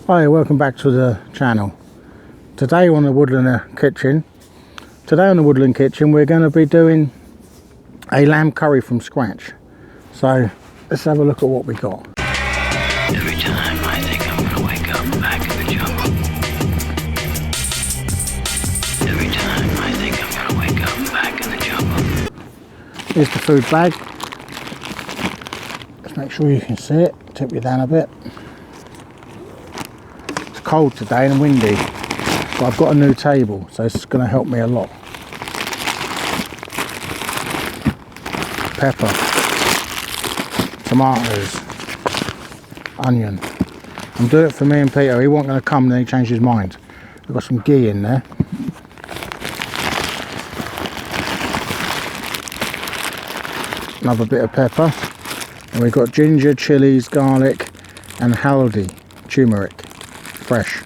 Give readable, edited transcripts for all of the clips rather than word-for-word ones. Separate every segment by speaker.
Speaker 1: Hi, welcome back to the channel. Today on the Woodland Kitchen, we're going to be doing a lamb curry from scratch. So let's have a look at what we got.
Speaker 2: Every time I think I'm going to wake up back in the jungle. Every time I think I'm going to wake up back in the jungle.
Speaker 1: Here's the food bag. Let's make sure you can see it. Tip you down a bit. It's cold today and windy, but I've got a new table, so it's going to help me a lot. Pepper, tomatoes, onion. I'm doing it for me and Peter. He wasn't going to come, then he changed his mind. We've got some ghee in there. Another bit of pepper. And we've got ginger, chilies, garlic and Haldi Turmeric, fresh.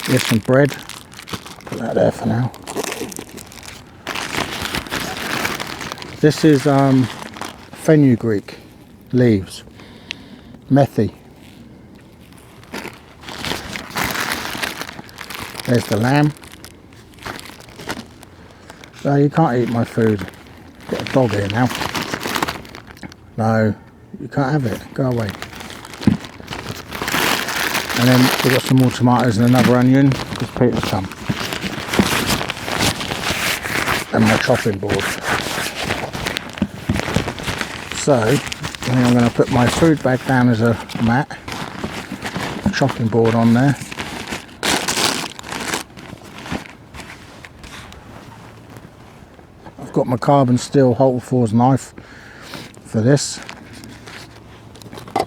Speaker 1: Here's some bread. Put that there for now. This is Fenugreek leaves, Methi. There's the lamb. No, you can't eat my food. Got a dog here now. No, you can't have it. Go away. And then we've got some more tomatoes and another onion because Peter's come. And my chopping board. So, I think I'm going to put my food bag down as a mat. Chopping board on there. I've got my carbon steel Hultafors knife for this.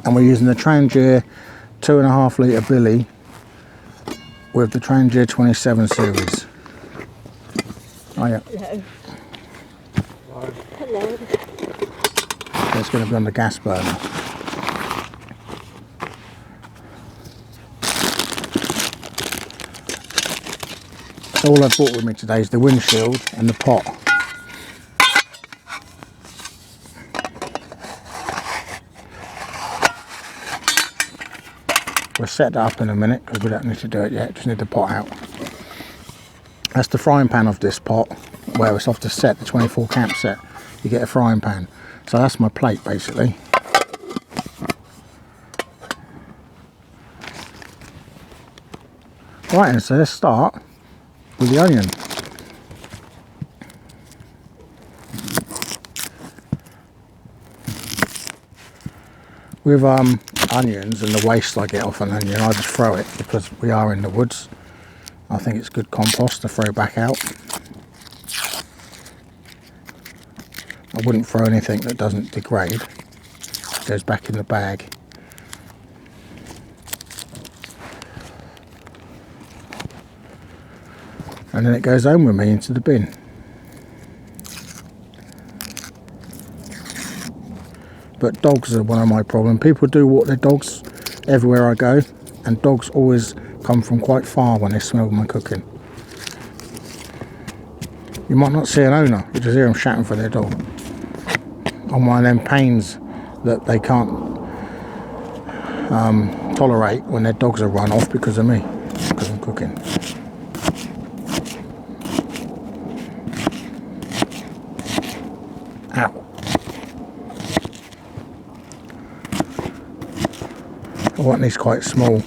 Speaker 1: And we're using the Trangia 2.5 litre billy with the Trangia 27 series. Oh yeah.
Speaker 3: Hello. Hello.
Speaker 1: It's going to be on the gas burner. So all I brought with me today is the windshield and the pot. We'll set that up in a minute because we don't need to do it yet, just need the pot out. That's the frying pan of this pot, where it's off the set, the 24 camp set. You get a frying pan. So that's my plate basically. Right then, so let's start with the onion. With onions and the waste I get off an onion, I just throw it because we are in the woods. I think it's good compost to throw back out. I wouldn't throw anything that doesn't degrade. It goes back in the bag. And then it goes home with me into the bin. But dogs are one of my problems. People do walk their dogs everywhere I go, and dogs always come from quite far when they smell my cooking. You might not see an owner, you just hear them shouting for their dog. On one of them pains that they can't tolerate when their dogs are run off because of me, because I'm cooking. Ow. I want these quite small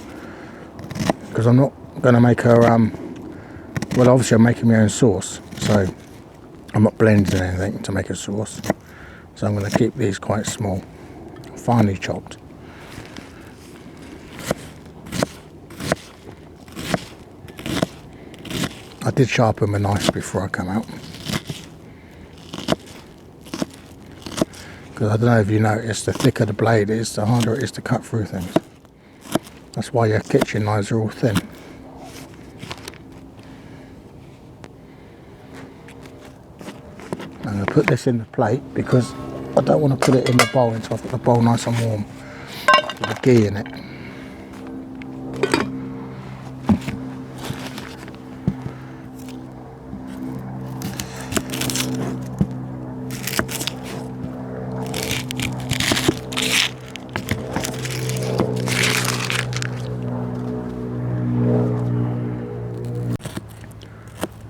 Speaker 1: because I'm not going to make a, well obviously I'm making my own sauce, so I'm not blending anything to make a sauce. So I'm going to keep these quite small, finely chopped. I did sharpen my knife before I come out. Because I don't know if you noticed, the thicker the blade is, the harder it is to cut through things. That's why your kitchen knives are all thin. I'm going to put this in the plate because I don't want to put it in the bowl until I've got the bowl nice and warm with the ghee in it.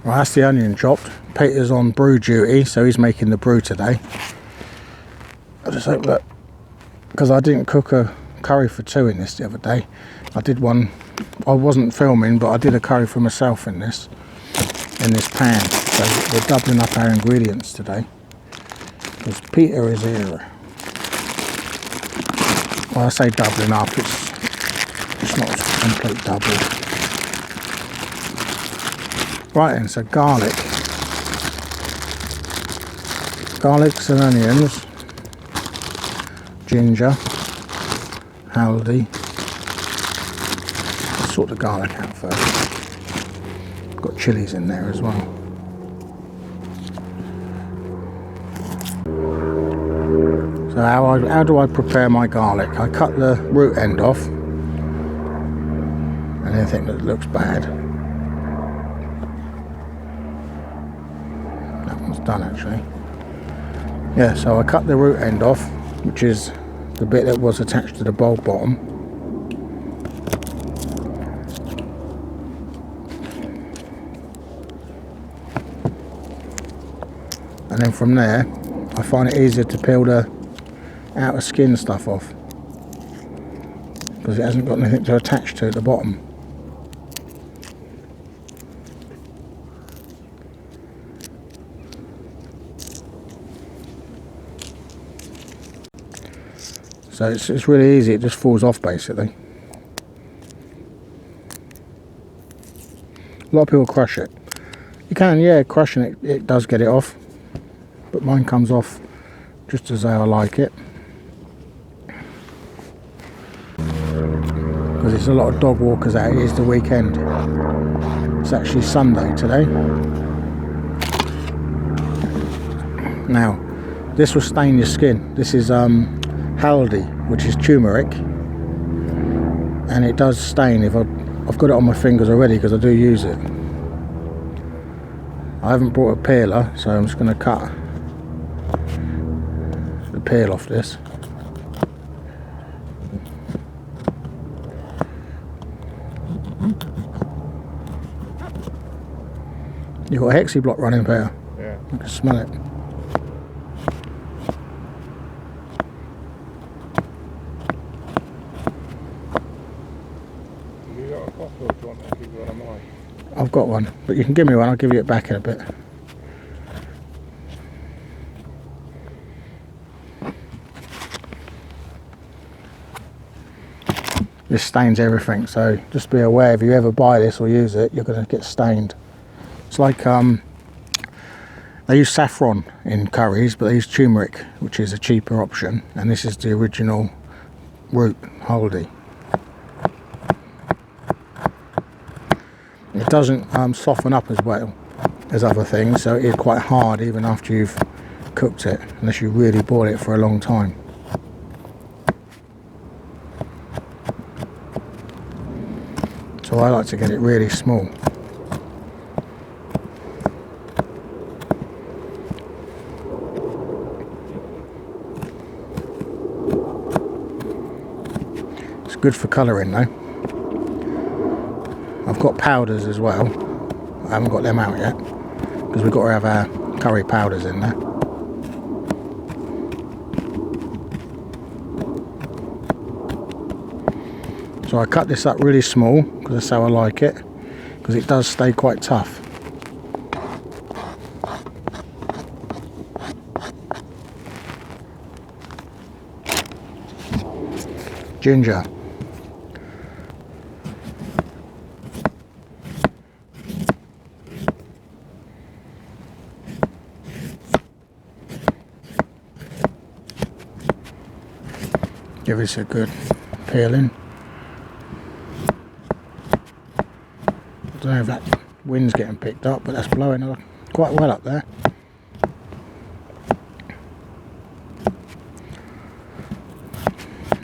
Speaker 1: Right, that's the onion chopped. Peter's on brew duty, so he's making the brew today. I just hope that, because I didn't cook a curry for two in this the other day. I did one, I wasn't filming, but I did a curry for myself in this pan. So we're doubling up our ingredients today, because Peter is here. Well, I say doubling up, it's not a complete double. Right then, so garlics and onions, ginger, haldi. Let's sort the garlic out first. Got chilies in there as well. So how do I prepare my garlic? I cut the root end off, anything that looks bad. That one's done actually. Yeah, so I cut the root end off, which is the bit that was attached to the bulb bottom. And then from there, I find it easier to peel the outer skin stuff off, because it hasn't got anything to attach to at the bottom. So it's really easy, it just falls off basically. A lot of people crush it. You can, yeah, crushing it does get it off, but mine comes off just as I like it. Because it's a lot of dog walkers out, it is the weekend. It's actually Sunday today. Now, this will stain your skin. This is Haldi, which is turmeric, and it does stain. If I've got it on my fingers already because I do use it. I haven't brought a peeler, so I'm just going to cut the peel off this. You've got a hexi block running, Peter.
Speaker 3: Yeah.
Speaker 1: I can smell it. I've got one, but you can give me one, I'll give you it back in a bit. This stains everything, so just be aware if you ever buy this or use it, you're going to get stained. It's like, they use saffron in curries, but they use turmeric, which is a cheaper option, and this is the original root, haldi. It doesn't soften up as well as other things, so it is quite hard even after you've cooked it, unless you really boil it for a long time. So I like to get it really small. It's good for colouring though. I've got powders as well. I haven't got them out yet because we've got to have our curry powders in there. So I cut this up really small because that's how I like it, because it does stay quite tough. Ginger. Give this a good peeling. I don't know if that wind's getting picked up, but that's blowing quite well up there.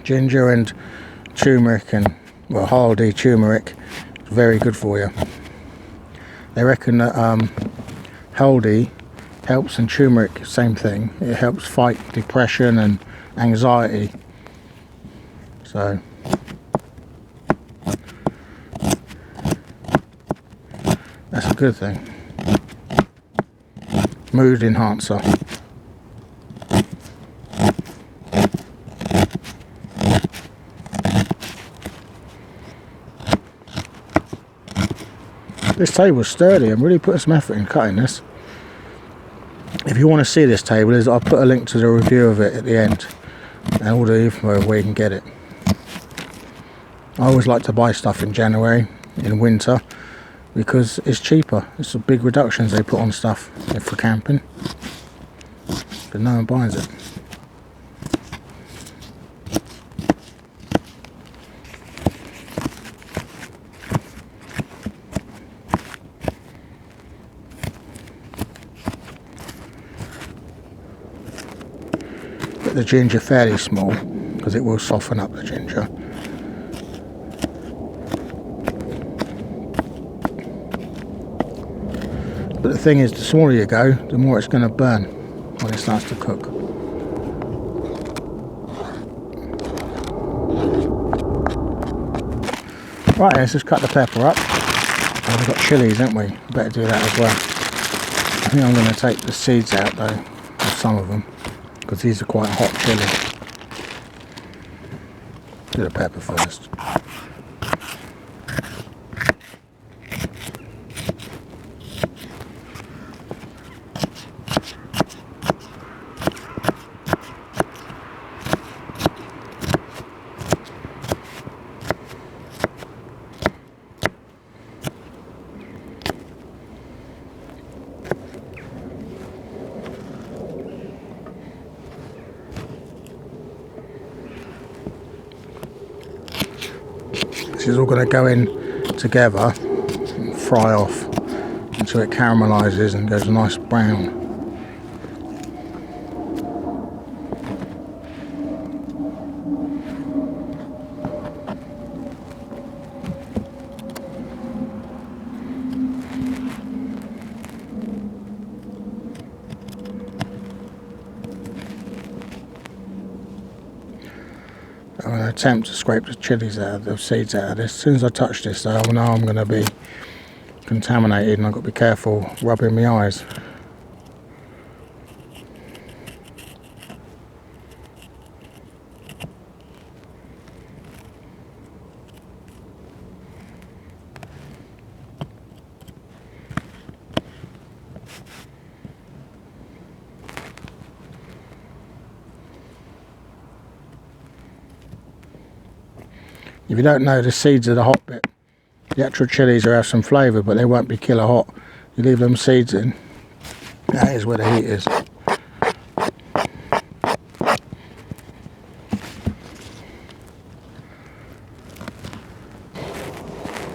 Speaker 1: Ginger and turmeric, and well, haldi turmeric is very good for you. They reckon that haldi helps, and turmeric, same thing. It helps fight depression and anxiety. So that's a good thing. mood enhancer. This table's sturdy. I'm really putting some effort in cutting this. If you want to see this table, I'll put a link to the review of it at the end and all the info of where you can get it. I always like to buy stuff in January, in winter, because it's cheaper. It's the big reductions they put on stuff for camping, but no one buys it. Get the ginger fairly small because it will soften up the ginger. But the thing is, the smaller you go, the more it's going to burn when it starts to cook. Right, let's just cut the pepper up. Oh, we've got chilies, haven't we? Better do that as well. I think I'm going to take the seeds out though, of some of them, because these are quite hot chili. Do the pepper first. This is all going to go in together and fry off until it caramelizes and goes a nice brown. I'm going to attempt to scrape the chilies out of the seeds out of this. As soon as I touch this though, I know I'm going to be contaminated and I've got to be careful rubbing my eyes. If you don't know, the seeds are the hot bit. The actual chilies will have some flavour, but they won't be killer hot. You leave them seeds in, that is where the heat is.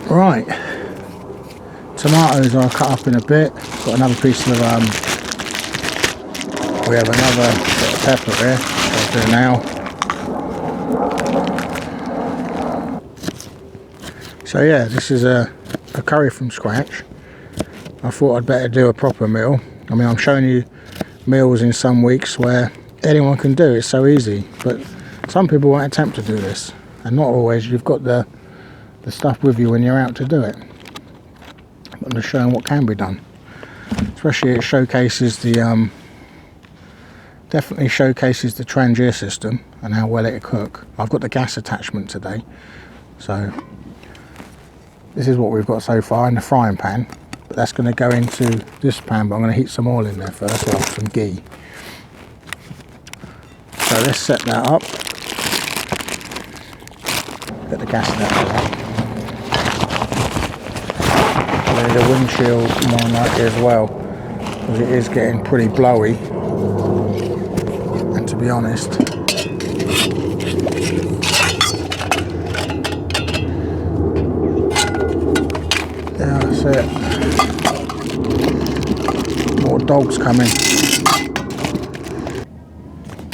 Speaker 1: Right, tomatoes are cut up in a bit. Got another piece of, we have another bit of pepper here, I'll do now. So yeah, this is a curry from scratch. I thought I'd better do a proper meal. I mean, I'm showing you meals in some weeks where anyone can do it, it's so easy. But some people won't attempt to do this. And not always you've got the stuff with you when you're out to do it. But I'm just showing what can be done. Especially it showcases the, definitely showcases the Trangia system and how well it'll cook. I've got the gas attachment today. So this is what we've got so far in the frying pan, but that's going to go into this pan, but I'm going to heat some oil in there first, well, some ghee. So let's set that up. Get the gas adapter up. There's a windshield more likely as well, because it is getting pretty blowy. And to be honest, that's it. More dogs coming.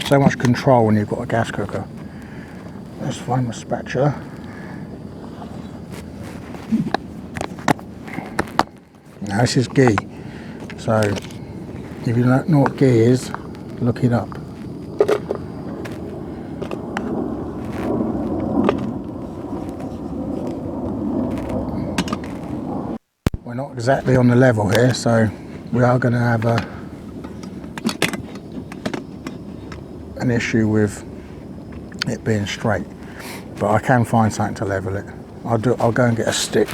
Speaker 1: So much control when you've got a gas cooker. Let's find my spatula. Now this is ghee. So if you don't know what ghee is, look it up. We're not exactly on the level here, so we are going to have a an issue with it being straight, but I can find something to level it. I'll go and get a stick.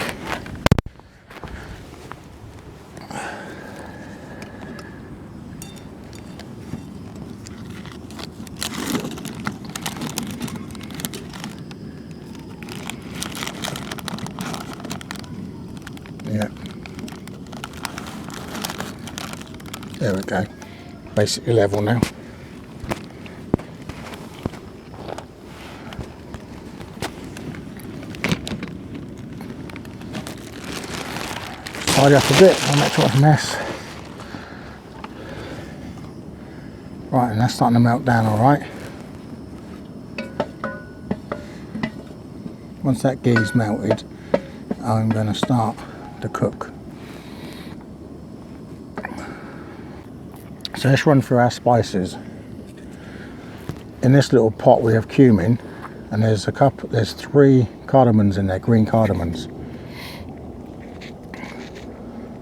Speaker 1: Yeah, there we go, basically level now. Tidy up a bit, I'll make sure it's a mess. Right, and that's starting to melt down alright. Once that ghee's melted, I'm going to start to cook. So let's run through our spices. In this little pot we have cumin, and there's 3 cardamoms in there, green cardamoms.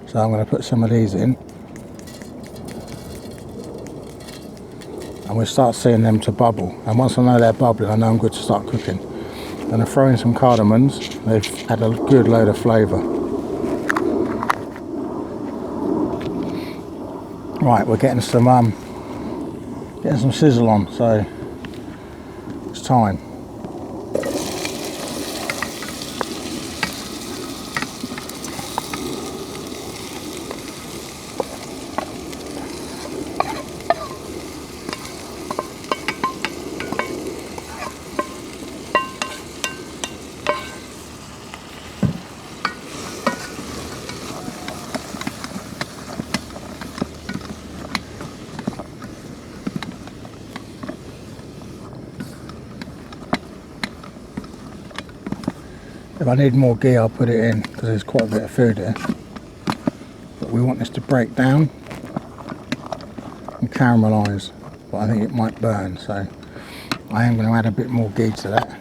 Speaker 1: So I'm going to put some of these in, and we'll start seeing them to bubble. And once I know they're bubbling, I know I'm good to start cooking. I'm going to throw in some cardamoms. They've had a good load of flavour. Right, we're getting some sizzle on, so it's time. If I need more ghee, I'll put it in, because there's quite a bit of food here. But we want this to break down and caramelise, but I think it might burn, so I am going to add a bit more ghee to that.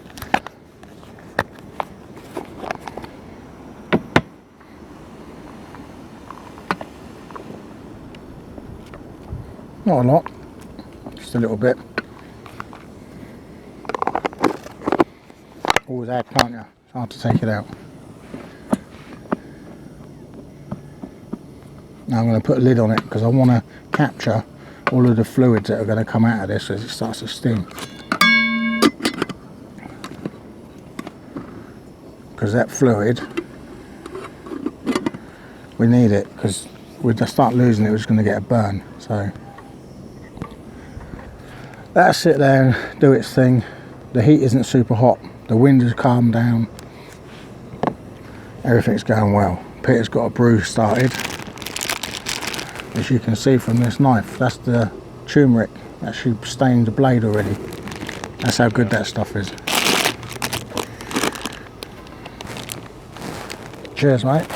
Speaker 1: Not a lot, just a little bit. Always add, can't you? It's hard to take it out. Now I'm going to put a lid on it because I want to capture all of the fluids that are going to come out of this as it starts to steam. Because that fluid, we need it, because if we just start losing it, we're just going to get a burn. So let's sit there and do its thing. The heat isn't super hot. The wind has calmed down. Everything's going well. Peter's got a brew started. As you can see from this knife, that's the turmeric. Actually stained the blade already. That's how good that stuff is. Cheers, mate.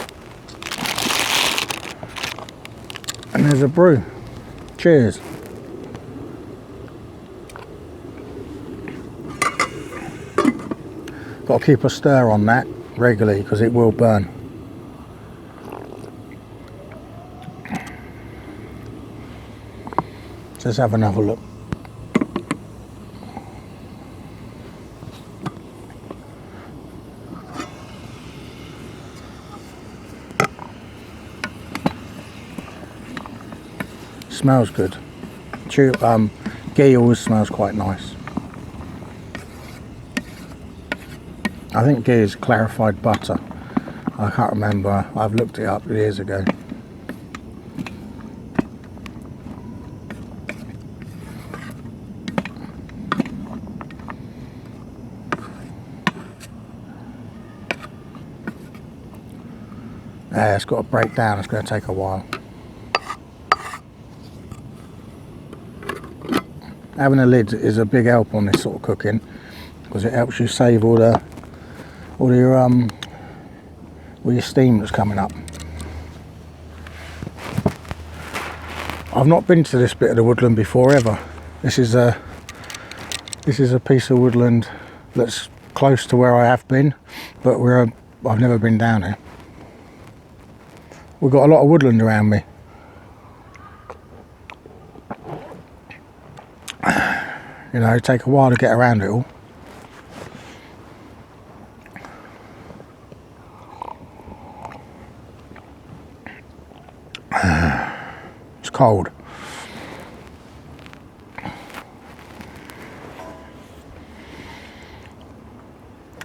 Speaker 1: And there's a brew. Cheers. Got to keep a stir on that regularly because it will burn. So let's have another look. Smells good. Ghee always smells quite nice. I think ghee is clarified butter. I can't remember. I've looked it up years ago. Yeah, it's got to break down. It's going to take a while. Having a lid is a big help on this sort of cooking because it helps you save all your steam that's coming up. I've not been to this bit of the woodland before ever. This is a piece of woodland that's close to where I have been, but I've never been down here. We've got a lot of woodland around me. You know, take a while to get around it all. It's cold.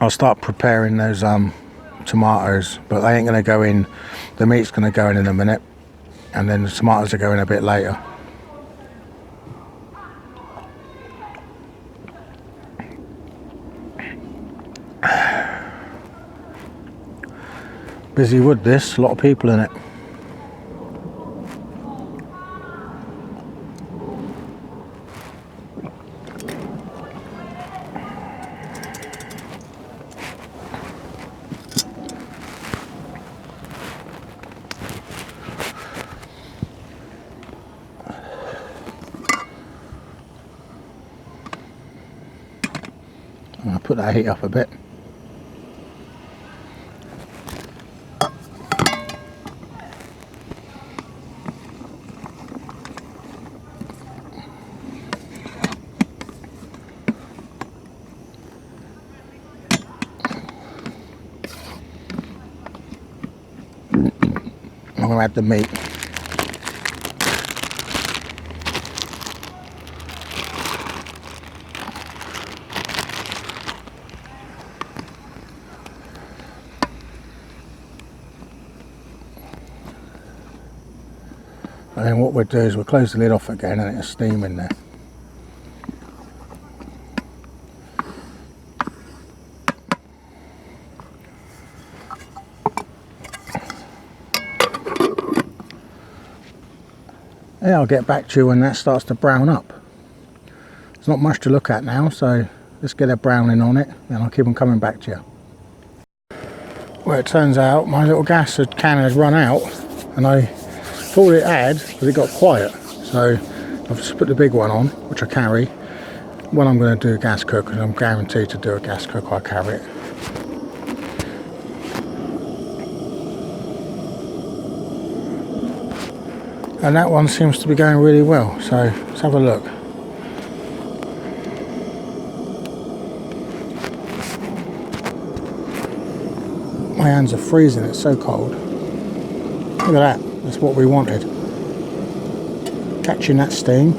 Speaker 1: I'll start preparing those tomatoes, but they ain't going to go in. The meat's going to go in a minute, and then the tomatoes are going a bit later. Busy wood this, a lot of people in it. I'll put that heat up a bit. I'm going to add the meat. And then what we'll do is we'll close the lid off again and it'll steam in there. Yeah, I'll get back to you when that starts to brown up. There's not much to look at now, so let's get a browning on it and I'll keep on coming back to you. Well, it turns out my little gas can had run out, and I thought it had, but it got quiet. So I've just put the big one on, which I carry. When I'm going to do a gas cook, and I'm guaranteed to do a gas cook, I carry it. And that one seems to be going really well, so let's have a look. My hands are freezing, it's so cold. Look at that, that's what we wanted. Catching that steam.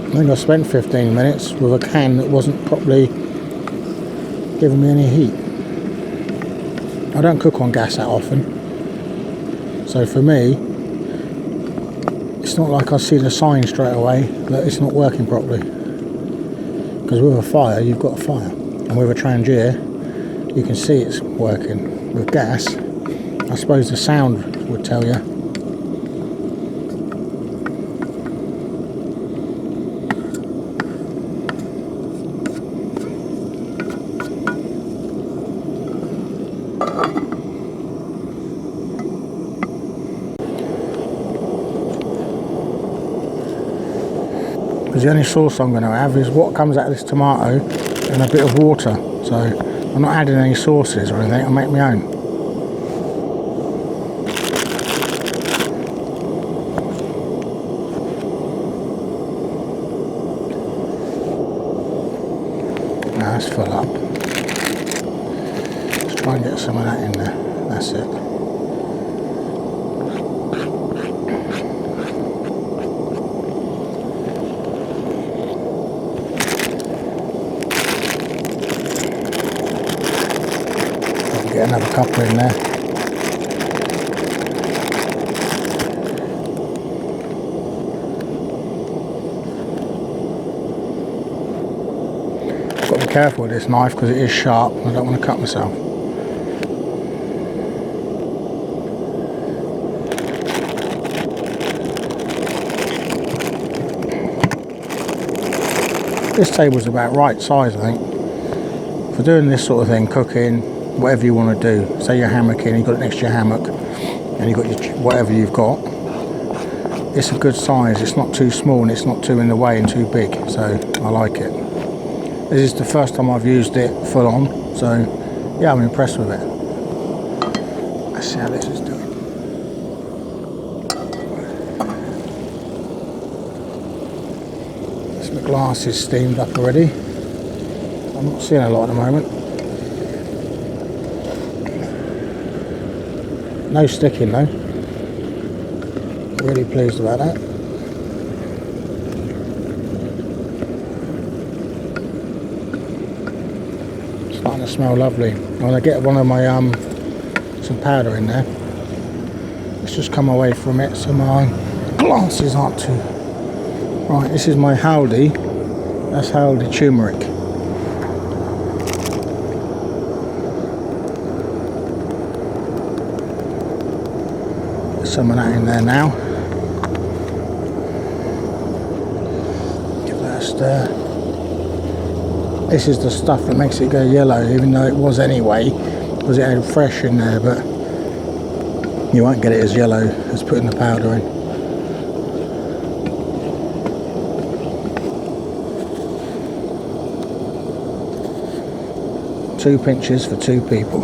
Speaker 1: I think I spent 15 minutes with a can that wasn't properly giving me any heat. I don't cook on gas that often, so for me it's not like I see the sign straight away that it's not working properly, because with a fire you've got a fire, and with a Trangia you can see it's working. With gas, I suppose the sound would tell you. Because the only sauce I'm going to have is what comes out of this tomato and a bit of water, so I'm not adding any sauces or anything, I'll make my own. Now that's full up. Let's try and get some of that in there, that's it. Get another couple in there. I've got to be careful with this knife because it is sharp and I don't want to cut myself. This table's about right size, I think, for doing this sort of thing, cooking, whatever you want to do. Say you're hammocking, you've got it next to your hammock, and you've got your whatever you've got. It's a good size, it's not too small and it's not too in the way and too big, so I like it. This is the first time I've used it full on, so yeah, I'm impressed with it. Let's see how this is doing. The glass is steamed up already. I'm not seeing a lot at the moment. No sticking though. Really pleased about that. Starting to smell lovely. I'm going to get one of my some powder in there. Let's just come away from it so my glasses aren't too... Right, this is my Haldi. That's Haldi Turmeric. Put some of that in there now. Give that a stir. This is the stuff that makes it go yellow, even though it was anyway, because it had fresh in there, but you won't get it as yellow as putting the powder in. Two pinches for two people.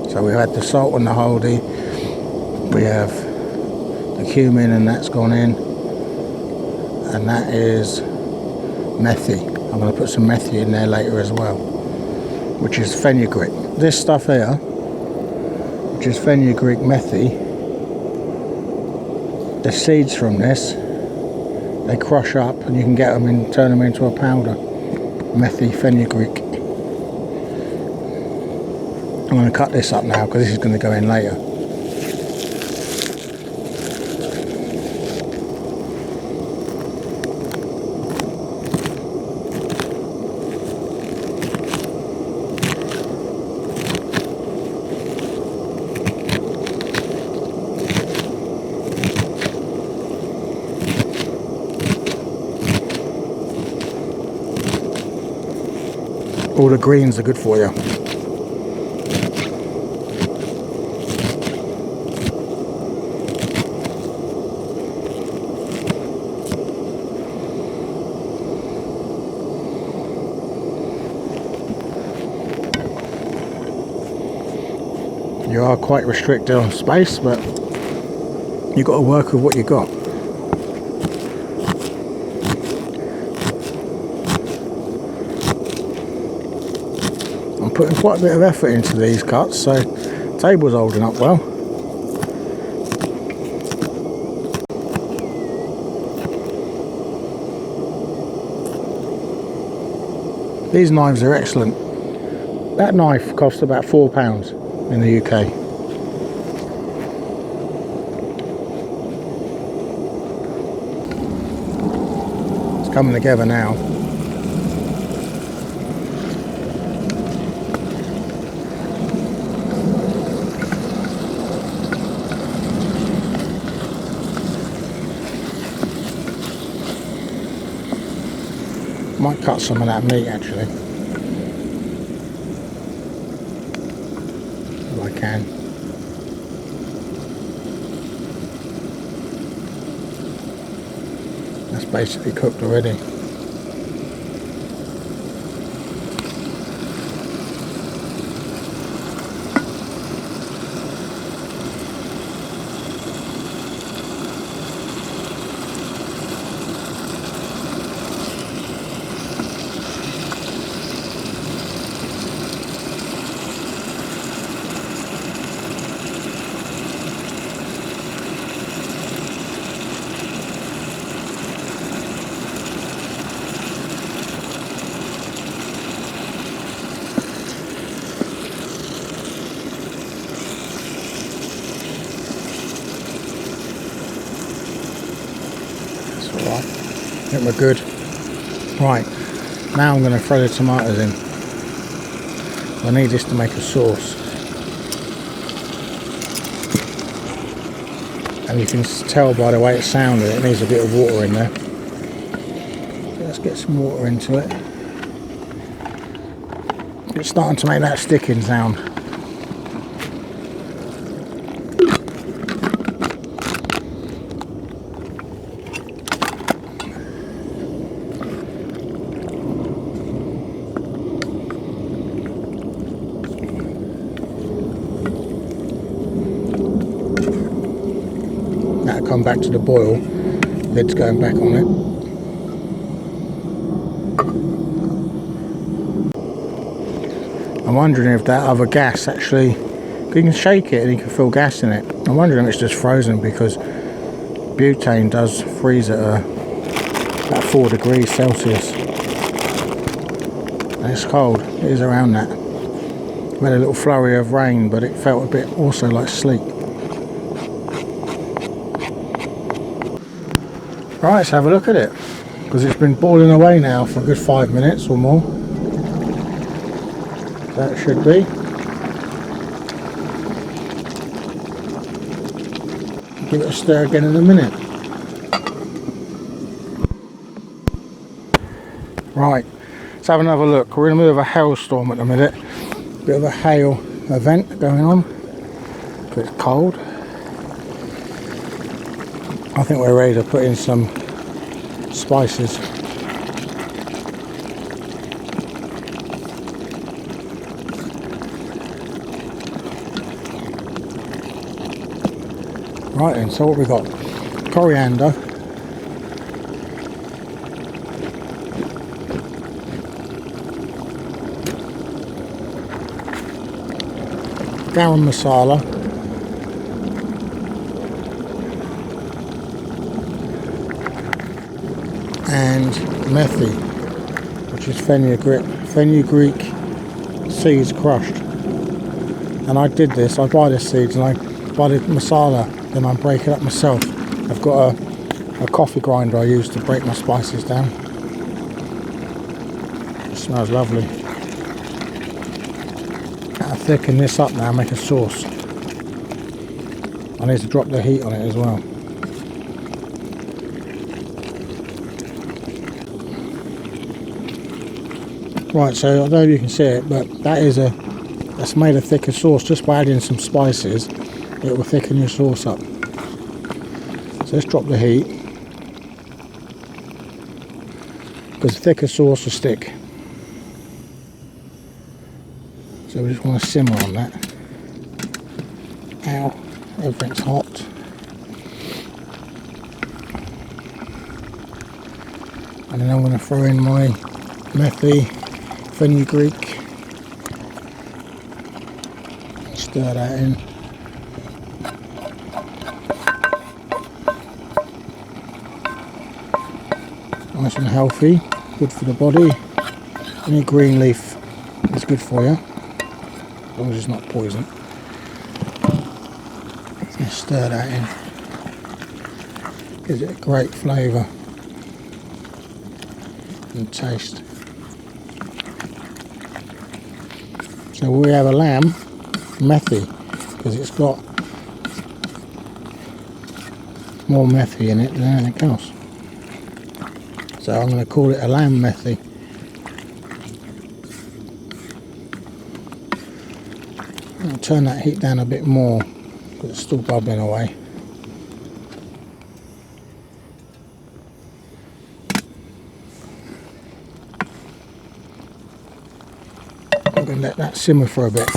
Speaker 1: So we had the salt and the Haldi. We have the cumin, and that's gone in, and that is Methi. I'm going to put some Methi in there later as well, which is Fenugreek. This stuff here, which is Fenugreek Methi, the seeds from this, they crush up and you can get them and turn them into a powder. Methi Fenugreek. I'm going to cut this up now because this is going to go in later. All the greens are good for you. You are quite restricted on space, but you've got to work with what you got. I'm putting quite a bit of effort into these cuts, so the table's holding up well. These knives are excellent. That knife cost about £4 in the UK. It's coming together now. Might cut some of that meat actually, if I can. That's basically cooked already. I think we're good. Right, now I'm going to throw the tomatoes in. I need this to make a sauce. And you can tell by the way it sounded, it needs a bit of water in there. So let's get some water into it. It's starting to make that sticking sound. come back to the boil, lid's going back on it. I'm wondering if that other gas actually, you can shake it and you can feel gas in it. I'm wondering if it's just frozen, because butane does freeze at about 4 degrees Celsius. And it's cold, it is around that. We had a little flurry of rain, but it felt a bit also like sleet. Right, let's have a look at it, because it's been boiling away now for a good 5 minutes or more. That should be. Give it a stir again in a minute. Right, let's have another look. We're in the middle of a hailstorm at the minute. Bit of a hail event going on. It's cold. I think we're ready to put in some spices. Right then, so what we got? Coriander, Garam Masala, and Methi, which is Fenugreek seeds crushed. And I did this, I buy the seeds and I buy the masala, then I break it up myself. I've got a coffee grinder I use to break my spices down. It smells lovely. I'll thicken this up now, make a sauce. I need to drop the heat on it as well. Right, so I don't know if you can see it, but that's made a thicker sauce just by adding some spices. It will thicken your sauce up. So let's drop the heat, because the thicker sauce will stick. So we just want to simmer on that. Ow, everything's hot. And then I'm going to throw in my Methi, Fenugreek, stir that in. Nice and healthy, good for the body. Any green leaf is good for you, as long as it's not poison. Just stir that in. Gives it a great flavour and taste. So we have a lamb Methi, because it's got more Methi in it than anything else. So I'm going to call it a lamb Methi. I'll turn that heat down a bit more, because it's still bubbling away. I'm going to let that simmer for a bit.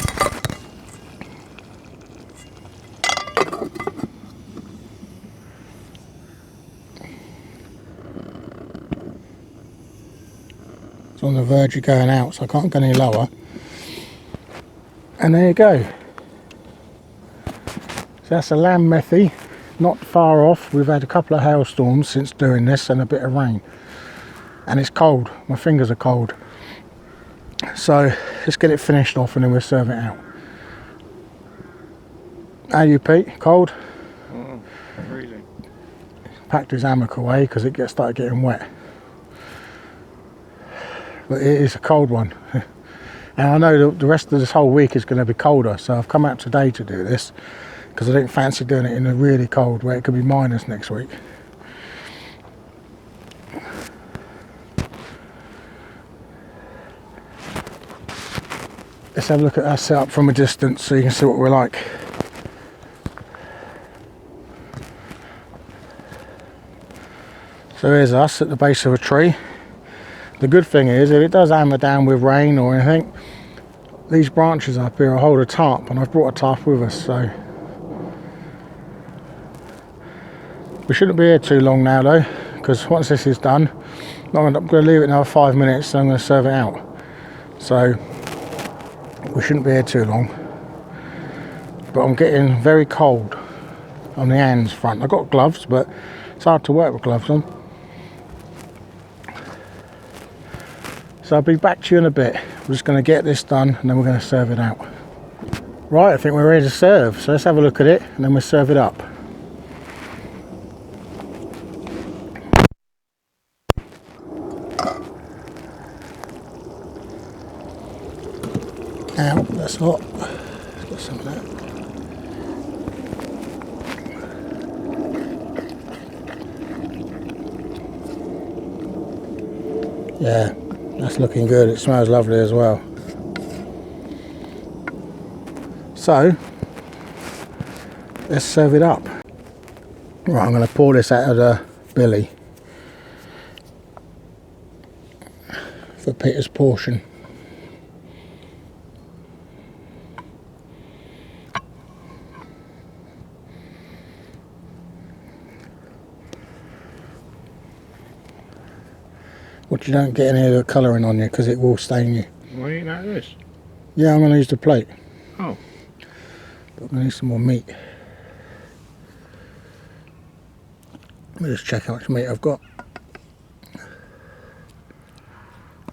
Speaker 1: It's on the verge of going out, so I can't go any lower. And there you go. So that's a lamb Methi, not far off. We've had a couple of hailstorms since doing this and a bit of rain. And it's cold, my fingers are cold. So let's get it finished off and then we'll serve it out. How are you, Pete? Cold?
Speaker 3: Freezing.
Speaker 1: Packed his hammock away because it started getting wet. But it is a cold one. And I know the rest of this whole week is going to be colder, so I've come out today to do this because I didn't fancy doing it in a really cold where it could be minus next week. Let's have a look at our setup from a distance so you can see what we're like. So here's us at the base of a tree. The good thing is, if it does hammer down with rain or anything, these branches up here will hold a tarp, and I've brought a tarp with us, so We shouldn't be here too long now though, because once this is done, I'm going to leave it another 5 minutes and I'm going to serve it out. So we shouldn't be here too long. But I'm getting very cold on the hands front. I've got gloves, but it's hard to work with gloves on. So I'll be back to you in a bit. We're just going to get this done and then we're going to serve it out. Right, I think we're ready to serve. So let's have a look at it and then we'll serve it up. Ow, that's hot. Let's get some of that. Yeah, that's looking good. It smells lovely as well. So, let's serve it up. Right, I'm going to pour this out of the billy for Peter's portion. But you don't get any of the colouring on you because it will stain you.
Speaker 3: Why are you eating out of this?
Speaker 1: Yeah, I'm going to use the plate.
Speaker 3: Oh.
Speaker 1: But I'm going to need some more meat. Let me just check how much meat I've got.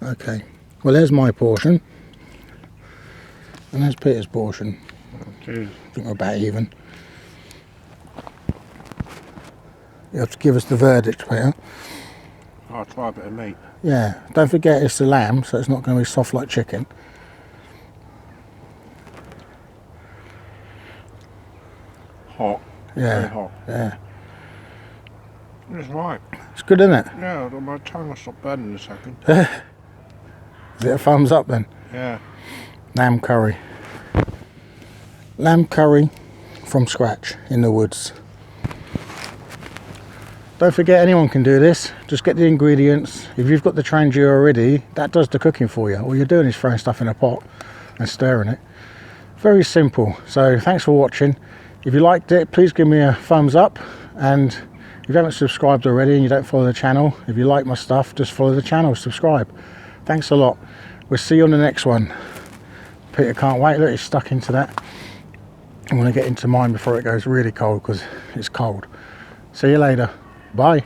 Speaker 1: Okay. Well, there's my portion. And there's Peter's portion.
Speaker 3: Oh, geez.
Speaker 1: I think we're about even. You have to give us the verdict, Peter.
Speaker 3: I'll try a bit of meat.
Speaker 1: Yeah, don't forget it's the lamb, so it's not going to be soft like chicken.
Speaker 3: Hot.
Speaker 1: Yeah,
Speaker 3: Very hot.
Speaker 1: yeah.
Speaker 3: It's right.
Speaker 1: It's good, isn't it?
Speaker 3: Yeah, my tongue will stop burning in a second.
Speaker 1: Is it a thumbs up then?
Speaker 3: Yeah.
Speaker 1: Lamb curry. Lamb curry from scratch in the woods. Don't forget, anyone can do this. Just get the ingredients. If you've got the Trangia already, that does the cooking for you. All you're doing is throwing stuff in a pot and stirring it. Very simple. So thanks for watching. If you liked it, please give me a thumbs up. And if you haven't subscribed already and you don't follow the channel, if you like my stuff, just follow the channel, subscribe. Thanks a lot. We'll see you on the next one. Peter can't wait. Look, he's stuck into that. I'm going to get into mine before it goes really cold because it's cold. See you later. Bye.